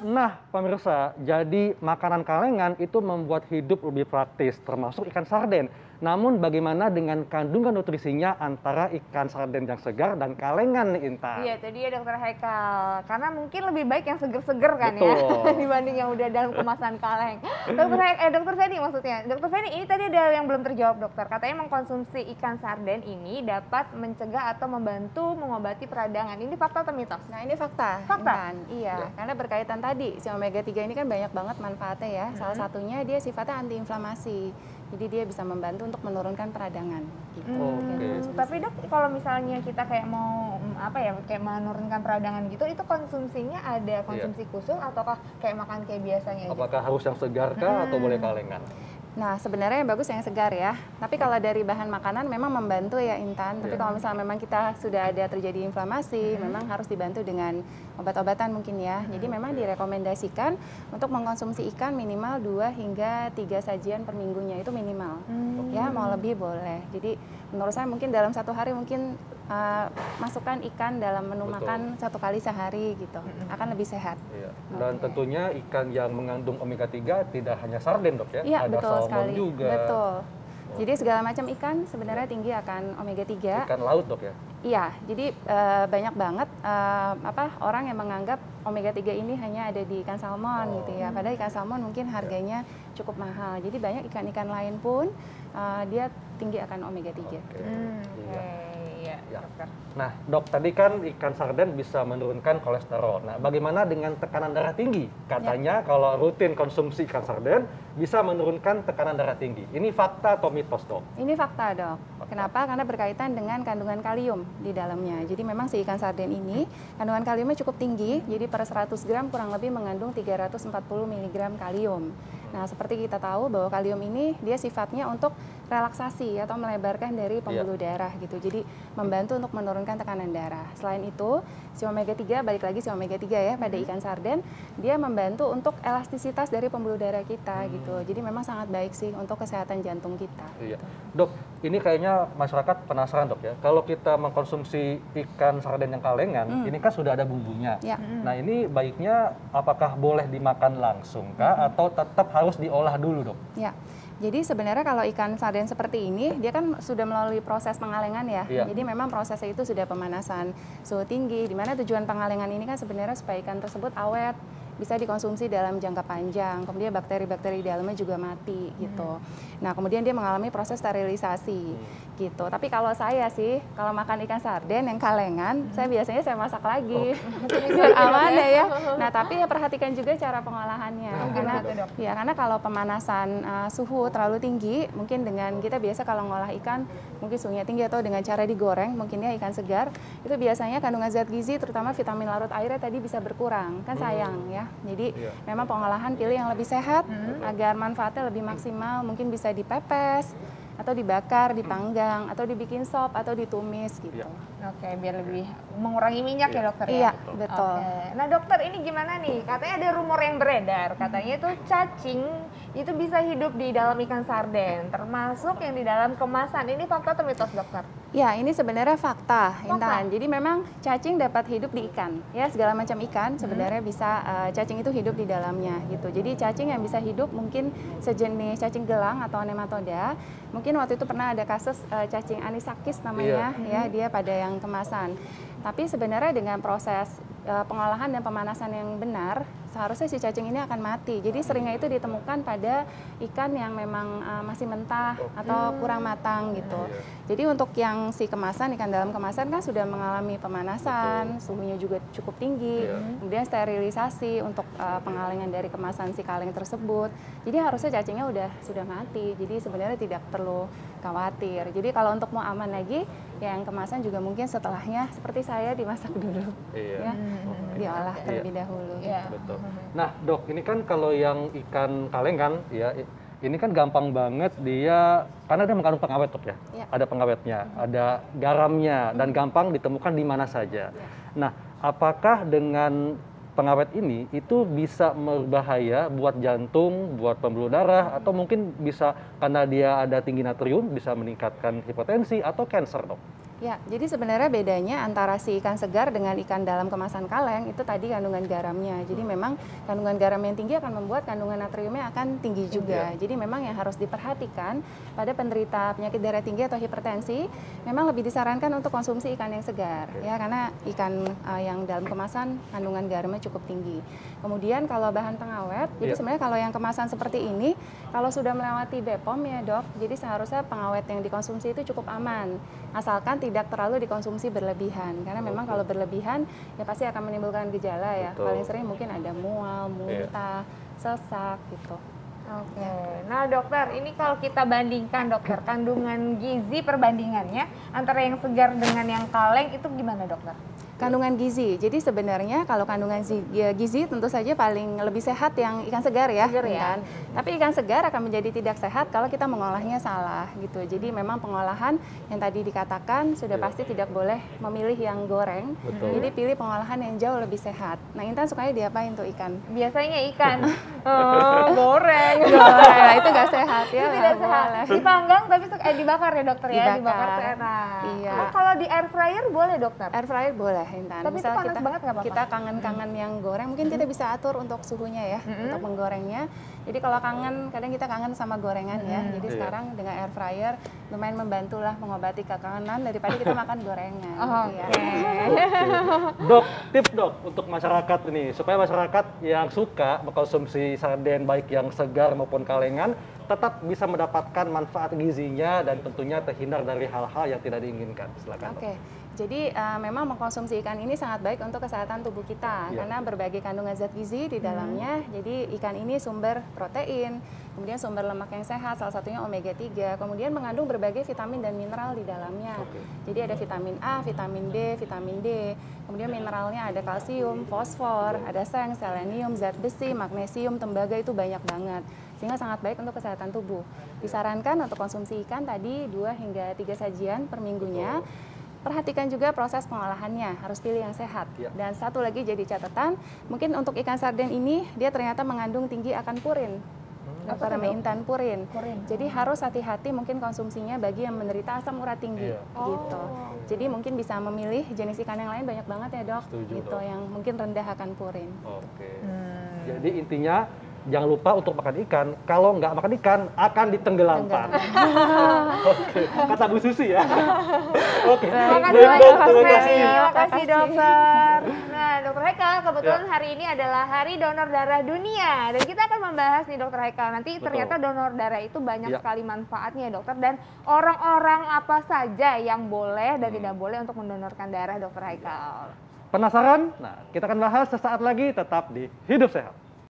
Nah, pemirsa, jadi makanan kalengan itu membuat hidup lebih praktis, termasuk ikan sarden. Namun bagaimana dengan kandungan nutrisinya antara ikan sarden yang segar dan kalengan nih, Intan? Iya, itu dia Dokter Haikal. Karena mungkin lebih baik yang seger-seger kan ya, Betul. dibanding yang udah dalam kemasan kaleng. Dokter Feni maksudnya. Dokter Feni, ini tadi ada yang belum terjawab dokter. Katanya mengkonsumsi ikan sarden ini dapat mencegah atau membantu mengobati peradangan. Ini fakta atau mitos? Nah, ini fakta. Fakta? Intan. Iya, karena berkaitan tadi, si omega 3 ini kan banyak banget manfaatnya ya. Salah satunya dia sifatnya antiinflamasi. Jadi dia bisa membantu untuk menurunkan peradangan gitu. Tapi dok, kalau misalnya kita kayak mau kayak menurunkan peradangan gitu, itu konsumsinya ada konsumsi khusus ataukah kayak makan kayak biasanya? Apakah harus yang segar kah atau boleh kalengan? Nah, sebenarnya yang bagus yang segar ya. Tapi kalau dari bahan makanan memang membantu ya Intan. Tapi kalau misalnya memang kita sudah ada terjadi inflamasi, memang harus dibantu dengan obat-obatan mungkin ya. Jadi memang direkomendasikan untuk mengkonsumsi ikan minimal 2 hingga 3 sajian per minggunya, itu minimal. Ya, mau lebih boleh. Jadi menurut saya mungkin dalam satu hari mungkin masukkan ikan dalam menu makan 1 kali sehari gitu. Akan lebih sehat. Iya. Dan tentunya ikan yang mengandung omega 3 tidak hanya sarden, Dok ya. Iya, Ada betul salmon sekali. juga. Betul. Jadi segala macam ikan sebenarnya tinggi akan omega 3. Ikan laut, Dok ya. Iya, jadi banyak banget orang yang menganggap omega 3 ini hanya ada di ikan salmon gitu ya. Padahal ikan salmon mungkin harganya cukup mahal. Jadi banyak ikan-ikan lain pun dia tinggi akan omega 3. Iya, Ya. dokter. Nah, Dok, tadi kan ikan sarden bisa menurunkan kolesterol. Nah, bagaimana dengan tekanan darah tinggi? Katanya kalau rutin konsumsi ikan sarden bisa menurunkan tekanan darah tinggi. Ini fakta atau mitos, Dok? Ini fakta dok. Kenapa? Karena berkaitan dengan kandungan kalium di dalamnya. Jadi memang si ikan sarden ini kandungan kaliumnya cukup tinggi. Jadi per 100 gram kurang lebih mengandung 340 mg kalium. Nah, seperti kita tahu bahwa kalium ini dia sifatnya untuk relaksasi atau melebarkan dari pembuluh darah gitu. Jadi membantu untuk menurunkan tekanan darah. Selain itu, si omega 3 balik lagi si omega 3 ya pada ikan sarden, dia membantu untuk elastisitas dari pembuluh darah kita gitu. Jadi memang sangat baik sih untuk kesehatan jantung kita. Iya. Dok, ini kayaknya masyarakat penasaran, Dok ya. Kalau kita mengkonsumsi ikan sarden yang kalengan, ini kan sudah ada bumbunya. Ya. Nah, ini baiknya apakah boleh dimakan langsung kah atau tetap harus diolah dulu, Dok? Ya, jadi sebenarnya kalau ikan sarden seperti ini, dia kan sudah melalui proses pengalengan ya. Iya. Jadi memang prosesnya itu sudah pemanasan suhu tinggi, di mana tujuan pengalengan ini kan sebenarnya supaya ikan tersebut awet, bisa dikonsumsi dalam jangka panjang, kemudian bakteri-bakteri di dalamnya juga mati gitu. Nah, kemudian dia mengalami proses sterilisasi gitu. Tapi kalau saya sih, kalau makan ikan sarden yang kalengan, saya biasanya saya masak lagi. Biar aman ya. Nah, tapi ya perhatikan juga cara pengolahannya. Karena kalau pemanasan suhu terlalu tinggi, mungkin dengan kita biasa kalau ngolah ikan, mungkin suhunya tinggi atau dengan cara digoreng, mungkin ya ikan segar, itu biasanya kandungan zat gizi terutama vitamin larut airnya tadi bisa berkurang. Kan sayang ya. Jadi memang pengolahan pilih yang lebih sehat agar manfaatnya lebih maksimal, mungkin bisa dipepes atau dibakar, dipanggang atau dibikin sop atau ditumis gitu. Oke, biar lebih mengurangi minyak ya dokter ya? Iya, betul. Oke. Nah dokter, ini gimana nih? Katanya ada rumor yang beredar, katanya itu cacing itu bisa hidup di dalam ikan sarden, termasuk yang di dalam kemasan. Ini fakta atau mitos dokter? Ya, ini sebenarnya fakta, Intan. Jadi memang cacing dapat hidup di ikan. Ya, segala macam ikan sebenarnya bisa cacing itu hidup di dalamnya gitu. Jadi cacing yang bisa hidup mungkin sejenis cacing gelang atau nematoda. Mungkin waktu itu pernah ada kasus cacing anisakis namanya, ya dia pada yang kemasan. Tapi sebenarnya dengan proses pengolahan dan pemanasan yang benar, seharusnya si cacing ini akan mati. Jadi seringnya itu ditemukan pada ikan yang memang masih mentah atau kurang matang gitu. Jadi untuk yang si kemasan, ikan dalam kemasan kan sudah mengalami pemanasan, suhunya juga cukup tinggi, kemudian sterilisasi untuk pengalengan dari kemasan si kaleng tersebut. Jadi harusnya cacingnya sudah mati. Jadi sebenarnya tidak perlu khawatir. Jadi kalau untuk mau aman lagi, ya yang kemasan juga mungkin setelahnya seperti saya dimasak dulu, ya, diolah terlebih dahulu. Betul. Nah, Dok, ini kan kalau yang ikan kalengan ya, ini kan gampang banget dia karena dia mengandung pengawet, Dok ya. Ada pengawetnya, ada garamnya dan gampang ditemukan di mana saja. Nah, apakah dengan pengawet ini itu bisa berbahaya buat jantung, buat pembuluh darah, atau mungkin bisa karena dia ada tinggi natrium bisa meningkatkan hipertensi atau kanker, Dok? Ya, jadi sebenarnya bedanya antara si ikan segar dengan ikan dalam kemasan kaleng itu tadi kandungan garamnya. Jadi memang kandungan garam yang tinggi akan membuat kandungan natriumnya akan tinggi juga. Jadi memang yang harus diperhatikan pada penderita penyakit darah tinggi atau hipertensi, memang lebih disarankan untuk konsumsi ikan yang segar, ya karena ikan yang dalam kemasan kandungan garamnya cukup tinggi. Kemudian kalau bahan pengawet, jadi sebenarnya kalau yang kemasan seperti ini, kalau sudah melewati BPOM ya dok, jadi seharusnya pengawet yang dikonsumsi itu cukup aman, asalkan tidak terlalu dikonsumsi berlebihan, karena memang kalau berlebihan ya pasti akan menimbulkan gejala ya. Paling sering mungkin ada mual, muntah, sesak gitu. Oke, nah dokter, ini kalau kita bandingkan dokter, kandungan gizi perbandingannya antara yang segar dengan yang kaleng itu gimana dokter? Kandungan gizi, jadi sebenarnya kalau kandungan gizi tentu saja paling lebih sehat yang ikan segar ya, kan? Tapi ikan segar akan menjadi tidak sehat kalau kita mengolahnya salah gitu. Jadi memang pengolahan yang tadi dikatakan sudah pasti tidak boleh memilih yang goreng. Jadi pilih pengolahan yang jauh lebih sehat. Nah, Intan sukanya diapain tuh ikan? Biasanya ikan goreng. Nah, itu nggak sehat ya. Itu tidak sehat. Dipanggang tapi dibakar ya dokter ya, dibakar tuh enak. Iya. Oh, kalau di air fryer boleh dokter? Air fryer boleh. Intan. Tapi misal itu panas banget nggak apa-apa? Kita kangen-kangen yang goreng, mungkin kita bisa atur untuk suhunya ya, untuk menggorengnya. Jadi kalau kangen, kadang kita kangen sama gorengan ya. Jadi sekarang dengan air fryer lumayan membantulah mengobati kekangenan daripada kita makan gorengan. Dok, tips dok untuk masyarakat ini supaya masyarakat yang suka mengkonsumsi sarden baik yang segar maupun kalengan tetap bisa mendapatkan manfaat gizinya dan tentunya terhindar dari hal-hal yang tidak diinginkan. Silakan. Oke. Jadi memang mengkonsumsi ikan ini sangat baik untuk kesehatan tubuh kita karena berbagai kandungan zat gizi di dalamnya. Jadi ikan ini sumber protein, kemudian sumber lemak yang sehat, salah satunya omega 3, kemudian mengandung berbagai vitamin dan mineral di dalamnya. Jadi ada vitamin A, vitamin B, vitamin D, kemudian mineralnya ada kalsium, fosfor, ada seng, selenium, zat besi, magnesium, tembaga, itu banyak banget. Sehingga sangat baik untuk kesehatan tubuh. Disarankan untuk konsumsi ikan tadi 2 hingga 3 sajian per minggunya. Perhatikan juga proses pengolahannya, harus pilih yang sehat. Dan satu lagi jadi catatan, mungkin untuk ikan sarden ini dia ternyata mengandung tinggi akan purin. Apa namanya intan purin. Jadi harus hati-hati mungkin konsumsinya bagi yang menderita asam urat tinggi gitu. Jadi mungkin bisa memilih jenis ikan yang lain banyak banget ya dok. Setuju, gitu dok. yang mungkin rendah akan purin. Jadi intinya jangan lupa untuk makan ikan. Kalau nggak makan ikan, akan ditenggelamkan. Kata Bu Susi ya. Terima kasih dokter. Nah, dokter Haikal, kebetulan hari ini adalah Hari Donor Darah Dunia. Dan kita akan membahas nih dokter Haikal. Nanti ternyata donor darah itu banyak sekali manfaatnya dokter. Dan orang-orang apa saja yang boleh dan tidak boleh untuk mendonorkan darah dokter Haikal. Penasaran? Nah, kita akan bahas sesaat lagi, tetap di Hidup Sehat.